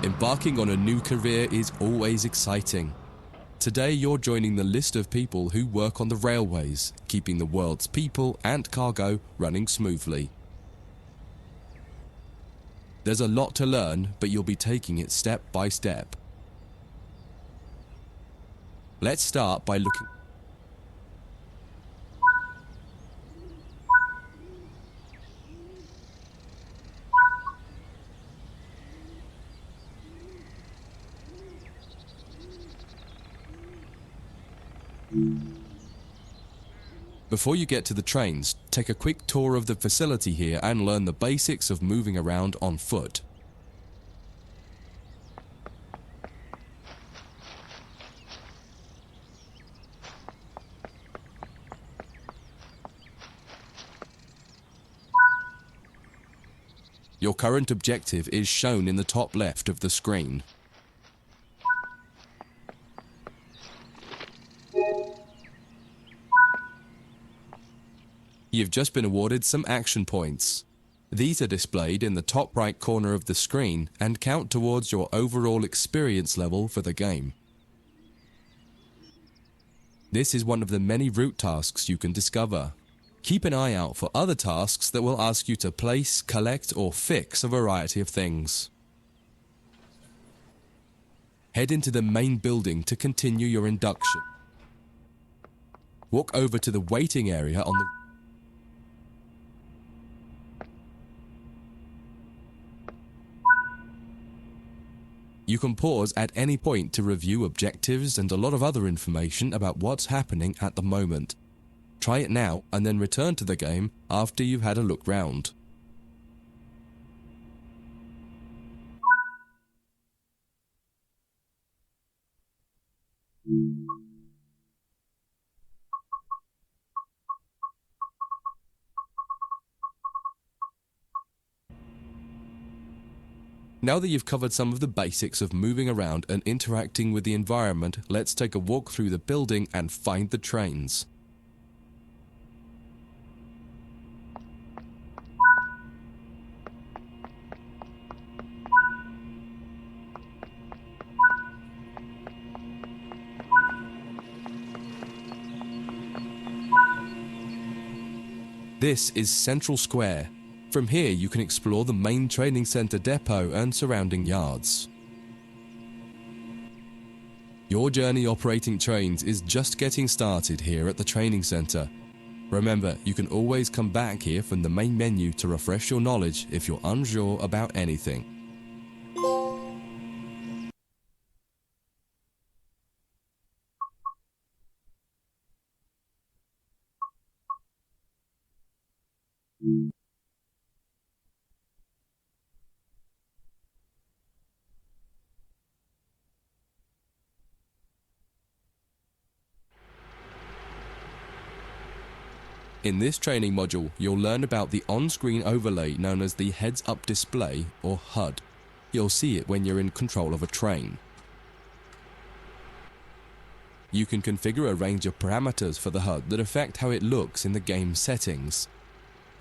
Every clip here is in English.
Embarking on a new career is always exciting. Today you're joining the list of people who work on the railways, keeping the world's people and cargo running smoothly. There's a lot to learn, but you'll be taking it step by step. Let's start by looking. Before you get to the trains, take a quick tour of the facility here and learn the basics of moving around on foot. Your current objective is shown in the top left of the screen. You've just been awarded some action points. These are displayed in the top right corner of the screen and count towards your overall experience level for the game. This is one of the many route tasks you can discover. Keep an eye out for other tasks that will ask you to place, collect, or fix a variety of things. Head into the main building to continue your induction. Walk over to the waiting area on the You can pause at any point to review objectives and a lot of other information about what's happening at the moment. Try it now and then return to the game after you've had a look round. Now that you've covered some of the basics of moving around and interacting with the environment, let's take a walk through the building and find the trains. This is Central Square. From here you can explore the main training centre depot and surrounding yards. Your journey operating trains is just getting started here at the training centre. Remember, you can always come back here from the main menu to refresh your knowledge if you're unsure about anything. In this training module, you'll learn about the on-screen overlay known as the heads-up display, or HUD. You'll see it when you're in control of a train. You can configure a range of parameters for the HUD that affect how it looks in the game settings.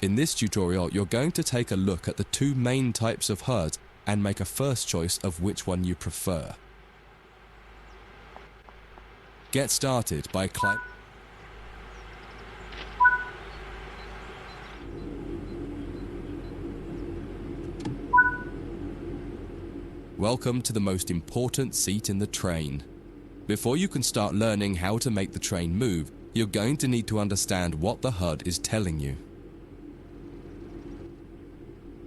In this tutorial, you're going to take a look at the two main types of HUD and make a first choice of which one you prefer. Get started by Welcome to the most important seat in the train. Before you can start learning how to make the train move, you're going to need to understand what the HUD is telling you.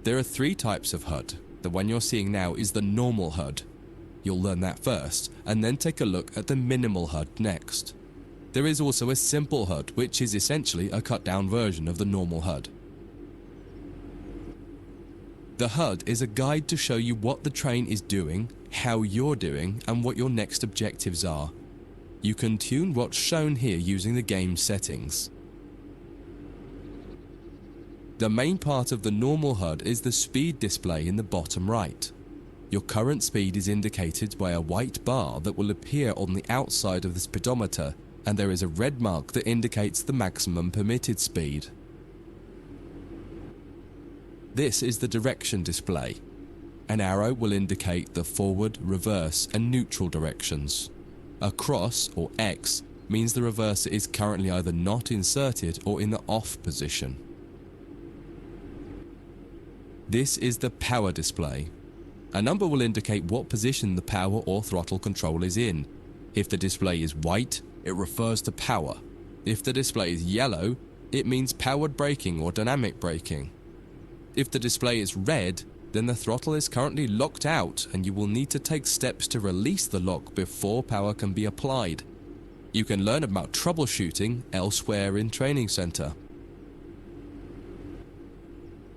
There are three types of HUD. The one you're seeing now is the normal HUD. You'll learn that first, and then take a look at the minimal HUD next. There is also a simple HUD, which is essentially a cut-down version of the normal HUD. The HUD is a guide to show you what the train is doing, how you're doing, and what your next objectives are. You can tune what's shown here using the game settings. The main part of the normal HUD is the speed display in the bottom right. Your current speed is indicated by a white bar that will appear on the outside of the speedometer, and there is a red mark that indicates the maximum permitted speed. This is the direction display. An arrow will indicate the forward, reverse, and neutral directions. A cross, or X, means the reverser is currently either not inserted or in the off position. This is the power display. A number will indicate what position the power or throttle control is in. If the display is white, it refers to power. If the display is yellow, it means powered braking or dynamic braking. If the display is red, then the throttle is currently locked out and you will need to take steps to release the lock before power can be applied. You can learn about troubleshooting elsewhere in Training Center.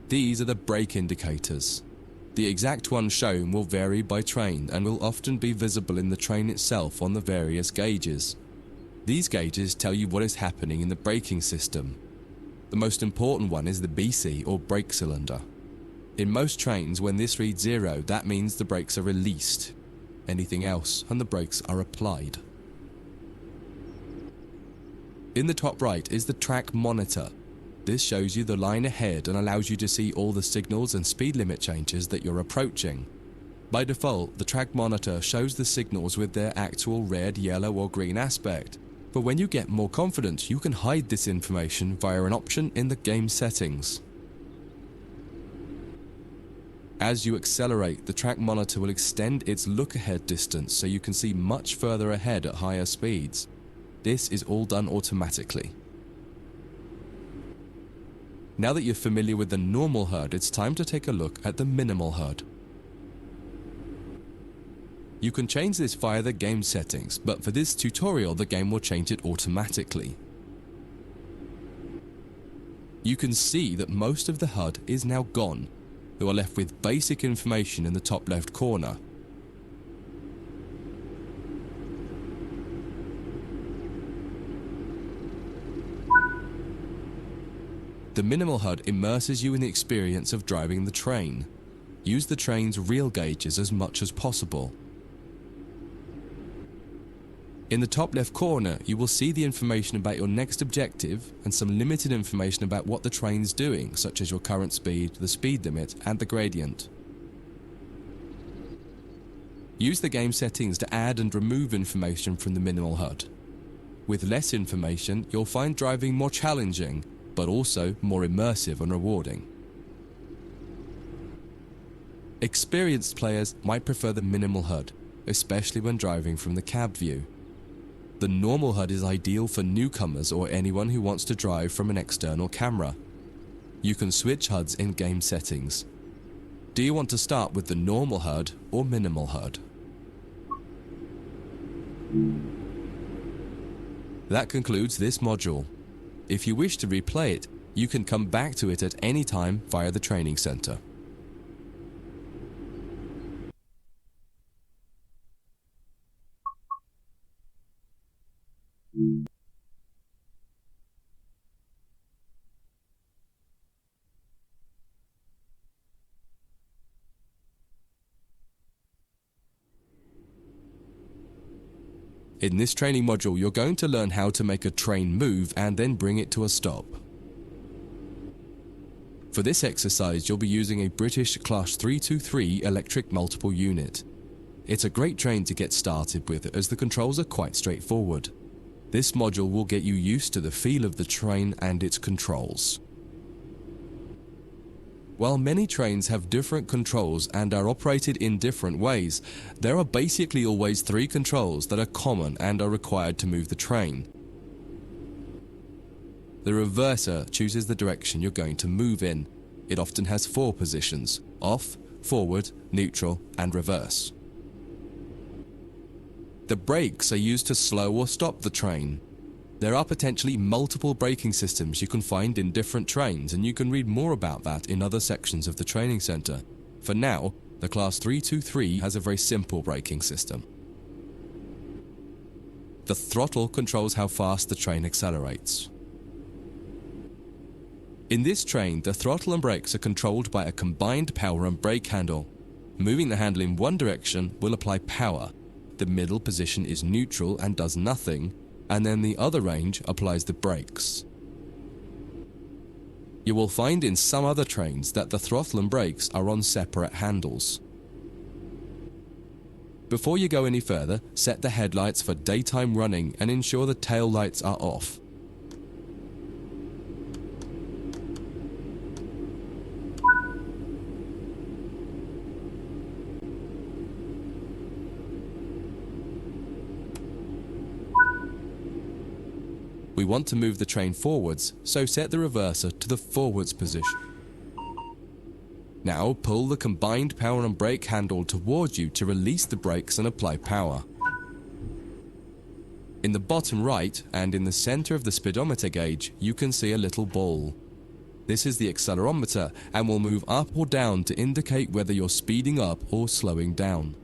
These are the brake indicators. The exact one shown will vary by train and will often be visible in the train itself on the various gauges. These gauges tell you what is happening in the braking system. The most important one is the BC or brake cylinder. In most trains, when this reads 0, that means the brakes are released. Anything else and the brakes are applied. In the top right is the track monitor. This shows you the line ahead and allows you to see all the signals and speed limit changes that you're approaching. By default, the track monitor shows the signals with their actual red, yellow or green aspect. But when you get more confident, you can hide this information via an option in the game settings. As you accelerate, the track monitor will extend its look-ahead distance so you can see much further ahead at higher speeds. This is all done automatically. Now that you're familiar with the normal HUD, it's time to take a look at the minimal HUD. You can change this via the game settings, but for this tutorial the game will change it automatically. You can see that most of the HUD is now gone. You are left with basic information in the top left corner. The minimal HUD immerses you in the experience of driving the train. Use the train's real gauges as much as possible. In the top left corner, you will see the information about your next objective and some limited information about what the train's doing, such as your current speed, the speed limit, and the gradient. Use the game settings to add and remove information from the minimal HUD. With less information, you'll find driving more challenging, but also more immersive and rewarding. Experienced players might prefer the minimal HUD, especially when driving from the cab view. The normal HUD is ideal for newcomers or anyone who wants to drive from an external camera. You can switch HUDs in game settings. Do you want to start with the normal HUD or minimal HUD? That concludes this module. If you wish to replay it, you can come back to it at any time via the training center. In this training module, you're going to learn how to make a train move and then bring it to a stop. For this exercise, you'll be using a British Class 323 electric multiple unit. It's a great train to get started with as the controls are quite straightforward. This module will get you used to the feel of the train and its controls. While many trains have different controls and are operated in different ways, there are basically always 3 controls that are common and are required to move the train. The reverser chooses the direction you're going to move in. It often has 4 positions: off, forward, neutral, and reverse. The brakes are used to slow or stop the train. There are potentially multiple braking systems you can find in different trains, and you can read more about that in other sections of the training center. For now, the Class 323 has a very simple braking system. The throttle controls how fast the train accelerates. In this train, the throttle and brakes are controlled by a combined power and brake handle. Moving the handle in one direction will apply power. The middle position is neutral and does nothing, and then the other range applies the brakes. You will find in some other trains that the throttle and brakes are on separate handles. Before you go any further, set the headlights for daytime running and ensure the tail lights are off. We want to move the train forwards, so set the reverser to the forwards position. Now pull the combined power and brake handle towards you to release the brakes and apply power. In the bottom right and in the center of the speedometer gauge, you can see a little ball. This is the accelerometer and will move up or down to indicate whether you're speeding up or slowing down.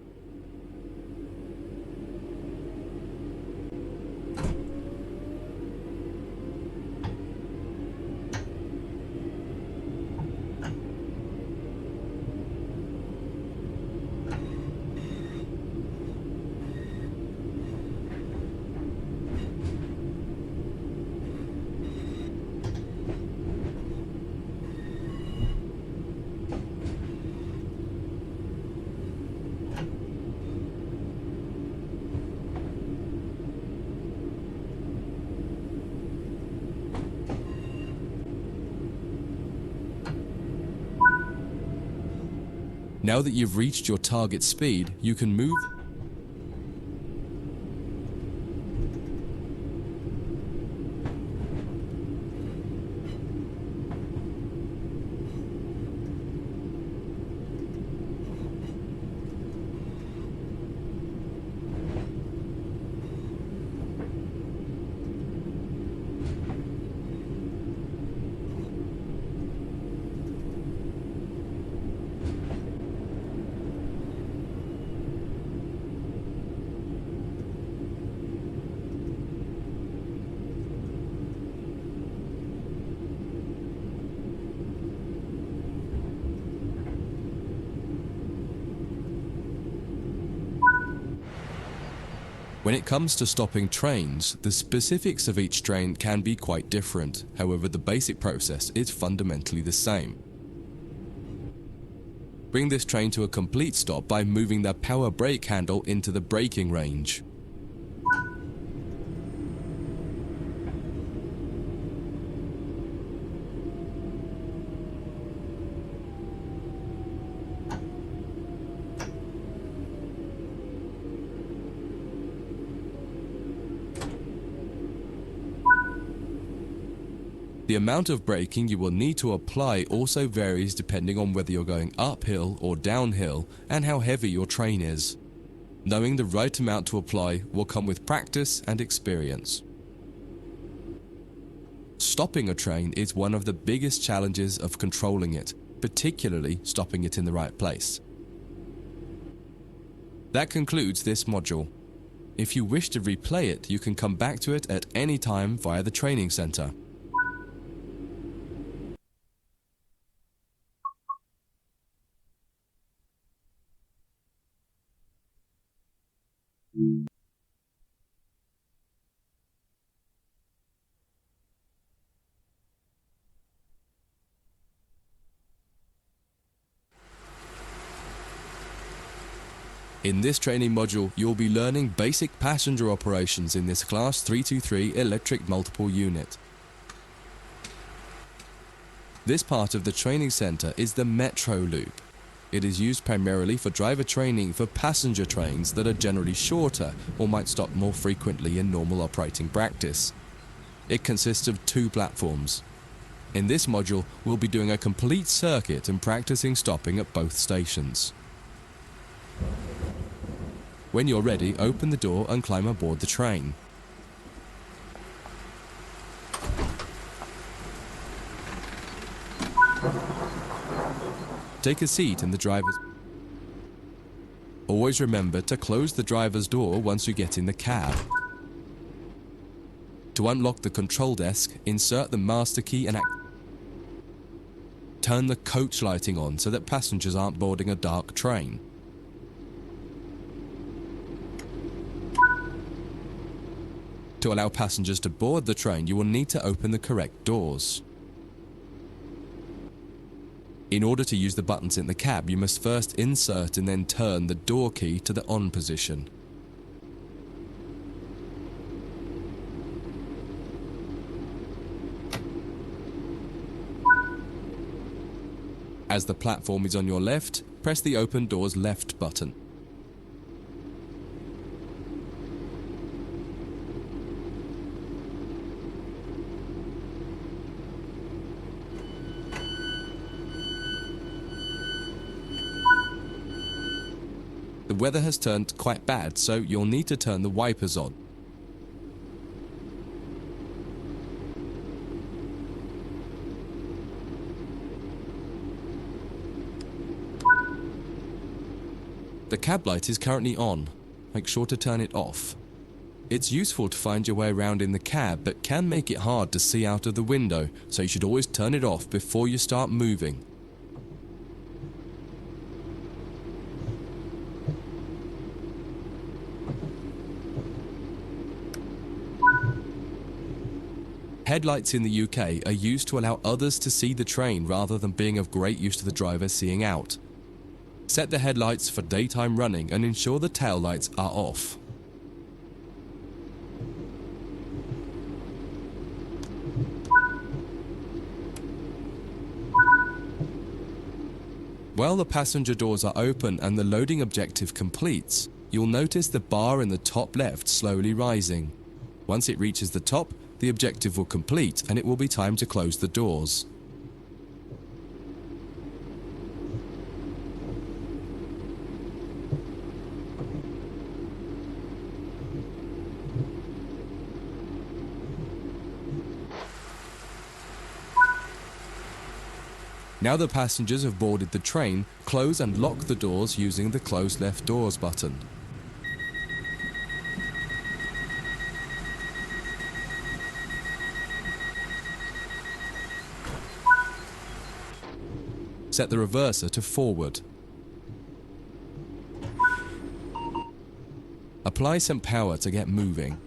Now that you've reached your target speed, you can move. When it comes to stopping trains, the specifics of each train can be quite different. However, the basic process is fundamentally the same. Bring this train to a complete stop by moving the power brake handle into the braking range. The amount of braking you will need to apply also varies depending on whether you're going uphill or downhill and how heavy your train is. Knowing the right amount to apply will come with practice and experience. Stopping a train is one of the biggest challenges of controlling it, particularly stopping it in the right place. That concludes this module. If you wish to replay it, you can come back to it at any time via the training center. In this training module, you'll be learning basic passenger operations in this Class 323 electric multiple unit. This part of the training center is the metro loop. It is used primarily for driver training for passenger trains that are generally shorter or might stop more frequently in normal operating practice. It consists of 2 platforms. In this module, we'll be doing a complete circuit and practicing stopping at both stations. When you're ready, open the door and climb aboard the train. Take a seat in the driver's. Always remember to close the driver's door once you get in the cab. To unlock the control desk, insert the master key and Turn the coach lighting on so that passengers aren't boarding a dark train. To allow passengers to board the train, you will need to open the correct doors. In order to use the buttons in the cab, you must first insert and then turn the door key to the on position. As the platform is on your left, press the open doors left button. The weather has turned quite bad, so you'll need to turn the wipers on. The cab light is currently on. Make sure to turn it off. It's useful to find your way around in the cab, but can make it hard to see out of the window, so you should always turn it off before you start moving. Headlights in the UK are used to allow others to see the train rather than being of great use to the driver seeing out. Set the headlights for daytime running and ensure the tail lights are off. While the passenger doors are open and the loading objective completes, you'll notice the bar in the top left slowly rising. Once it reaches the top, the objective will complete and it will be time to close the doors. Now the passengers have boarded the train, close and lock the doors using the close left doors button. Set the reverser to forward. Apply some power to get moving.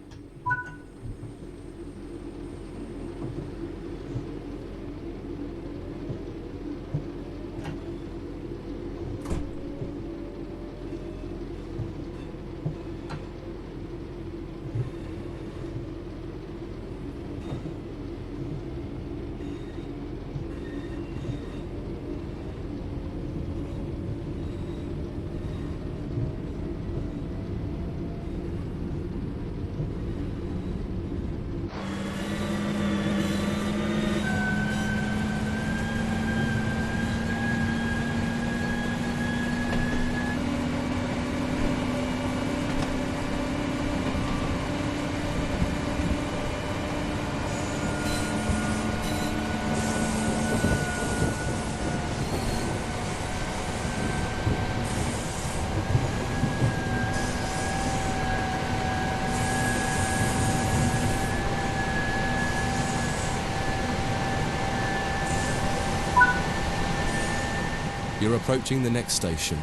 You're approaching the next station.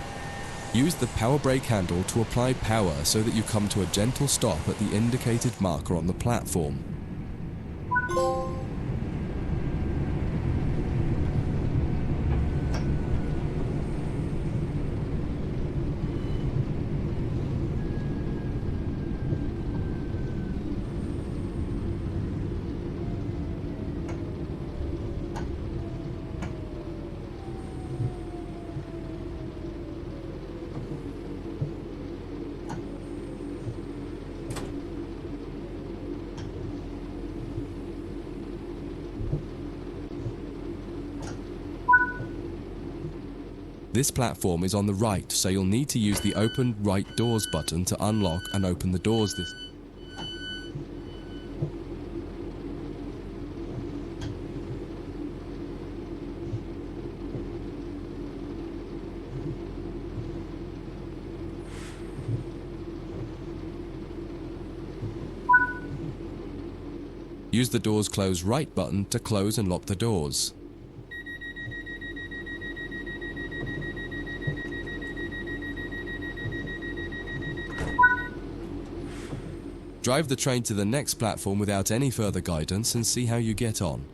Use the power brake handle to apply power so that you come to a gentle stop at the indicated marker on the platform. This platform is on the right, so you'll need to use the open right doors button to unlock and open the doors. Use the doors close right button to close and lock the doors. Drive the train to the next platform without any further guidance and see how you get on.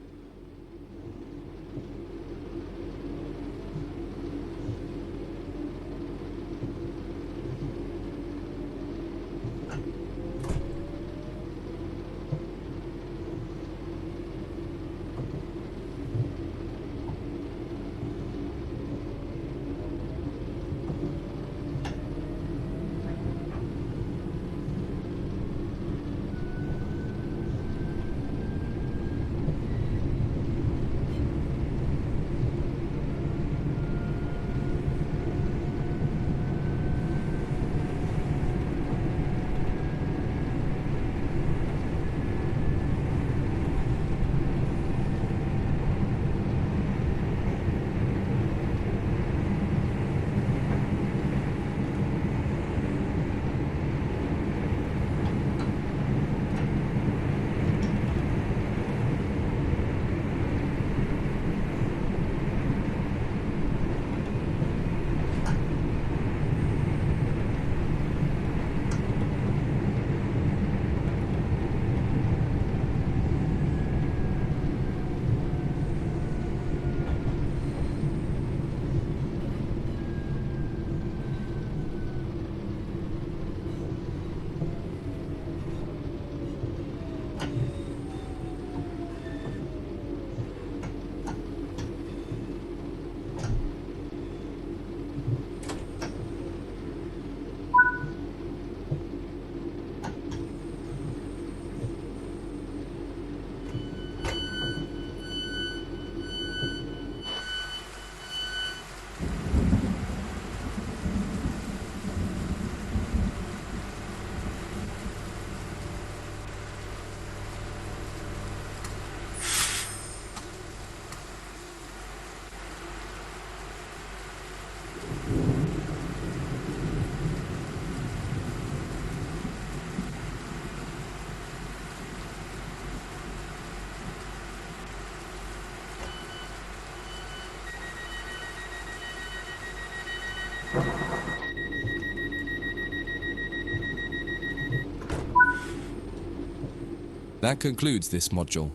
That concludes this module.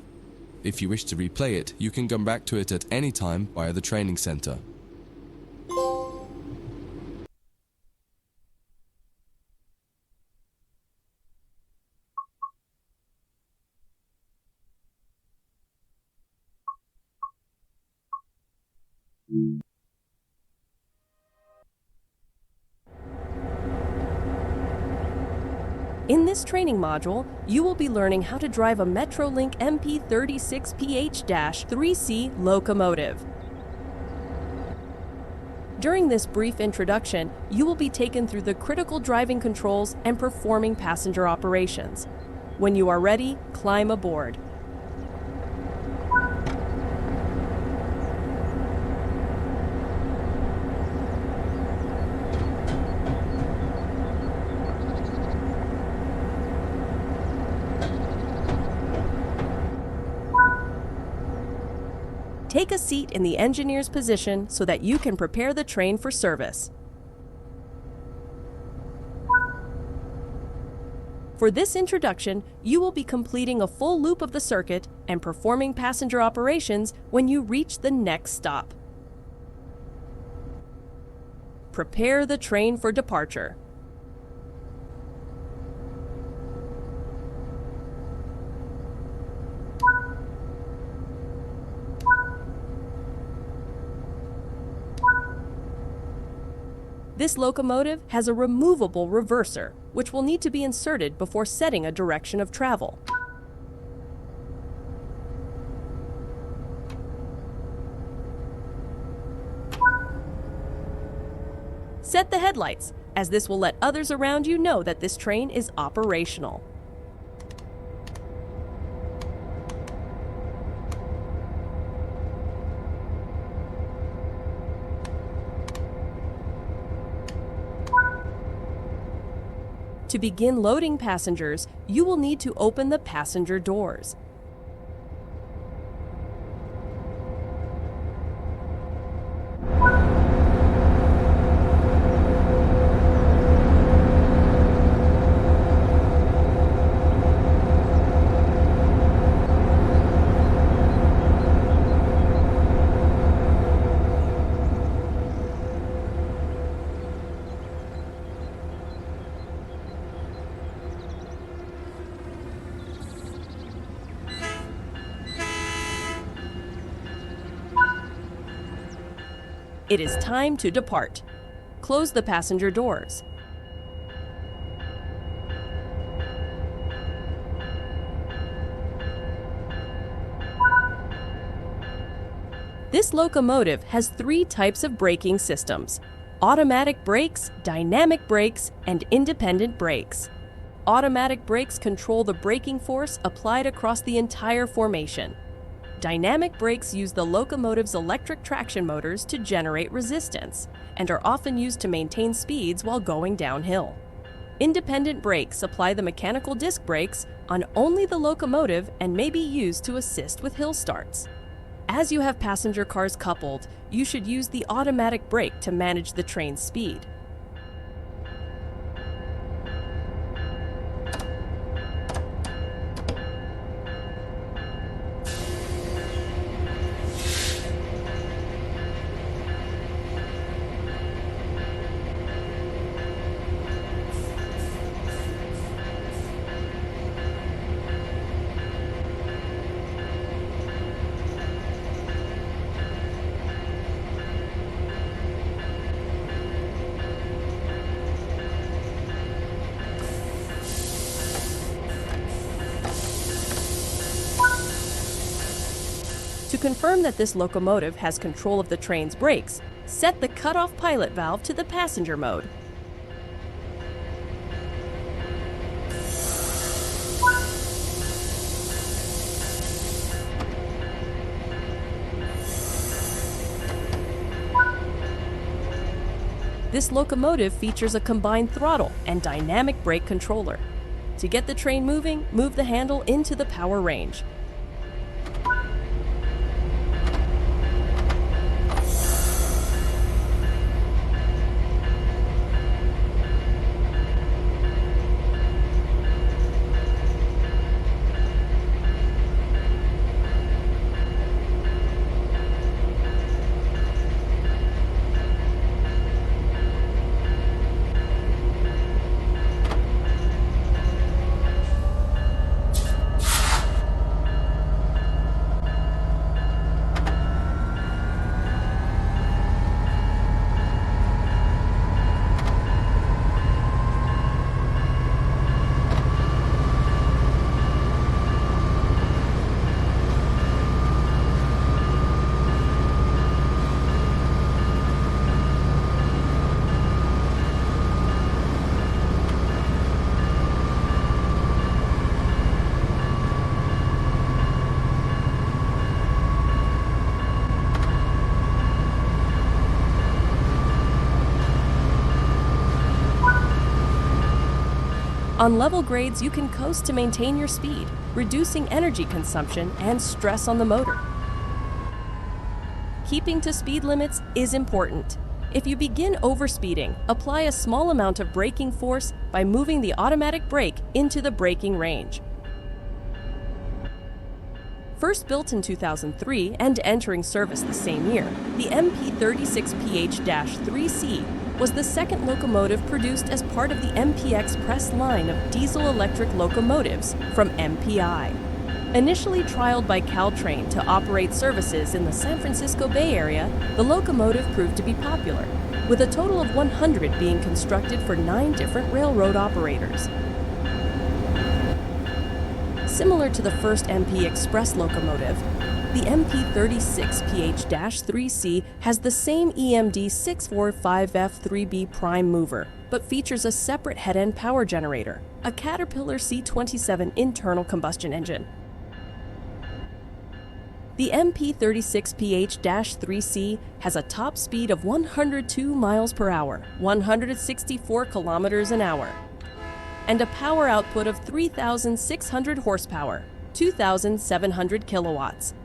If you wish to replay it, you can come back to it at any time via the training center. In this training module, you will be learning how to drive a Metrolink MP36PH-3C locomotive. During this brief introduction, you will be taken through the critical driving controls and performing passenger operations. When you are ready, climb aboard. Take a seat in the engineer's position so that you can prepare the train for service. For this introduction, you will be completing a full loop of the circuit and performing passenger operations when you reach the next stop. Prepare the train for departure. This locomotive has a removable reverser, which will need to be inserted before setting a direction of travel. Set the headlights, as this will let others around you know that this train is operational. To begin loading passengers, you will need to open the passenger doors. It is time to depart. Close the passenger doors. This locomotive has 3 types of braking systems: automatic brakes, dynamic brakes, and independent brakes. Automatic brakes control the braking force applied across the entire formation. Dynamic brakes use the locomotive's electric traction motors to generate resistance and are often used to maintain speeds while going downhill. Independent brakes apply the mechanical disc brakes on only the locomotive and may be used to assist with hill starts. As you have passenger cars coupled, you should use the automatic brake to manage the train's speed. To confirm that this locomotive has control of the train's brakes, set the cut-off pilot valve to the passenger mode. This locomotive features a combined throttle and dynamic brake controller. To get the train moving, move the handle into the power range. On level grades, you can coast to maintain your speed, reducing energy consumption and stress on the motor. Keeping to speed limits is important. If you begin overspeeding, apply a small amount of braking force by moving the automatic brake into the braking range. First built in 2003 and entering service the same year, the MP36PH-3C was the second locomotive produced as part of the MP Express line of diesel-electric locomotives from MPI. Initially trialed by Caltrain to operate services in the San Francisco Bay Area, the locomotive proved to be popular, with a total of 100 being constructed for 9 different railroad operators. Similar to the first MP Express locomotive, the MP36PH-3C has the same EMD 645F3B prime mover, but features a separate head-end power generator, a Caterpillar C27 internal combustion engine. The MP36PH-3C has a top speed of 102 miles per hour, 164 kilometers an hour, and a power output of 3,600 horsepower, 2,700 kilowatts.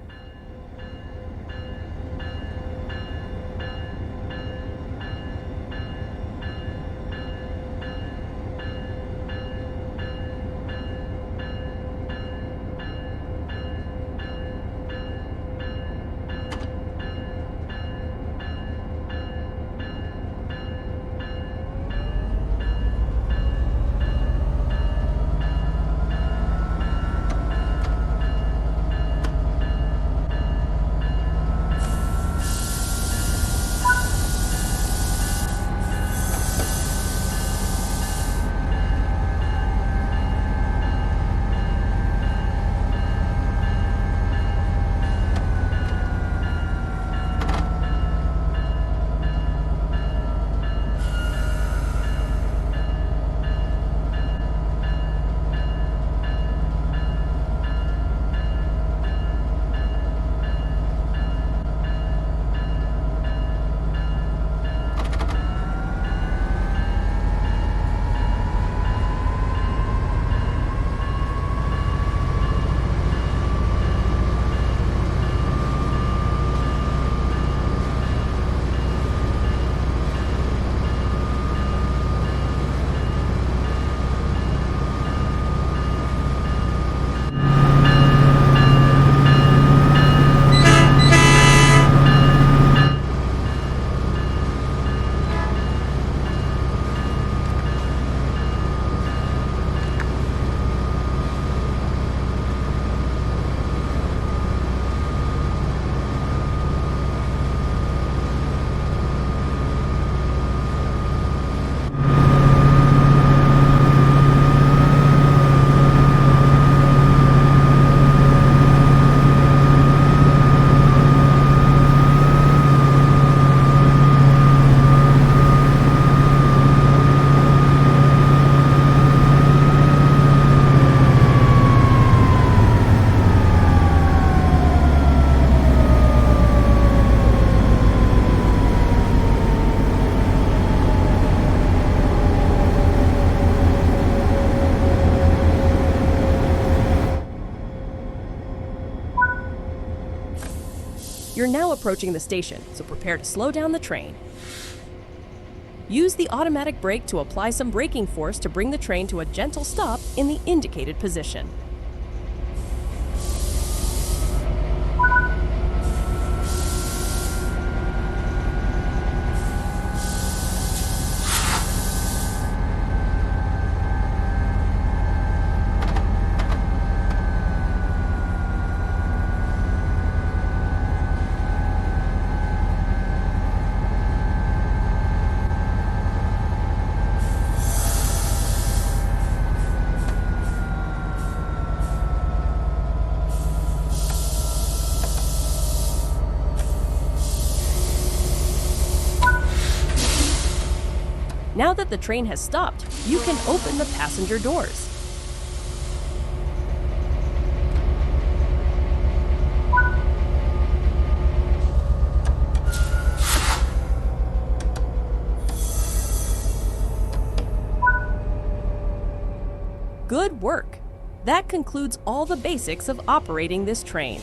You're now approaching the station, so prepare to slow down the train. Use the automatic brake to apply some braking force to bring the train to a gentle stop in the indicated position. Now that the train has stopped, you can open the passenger doors. Good work! That concludes all the basics of operating this train.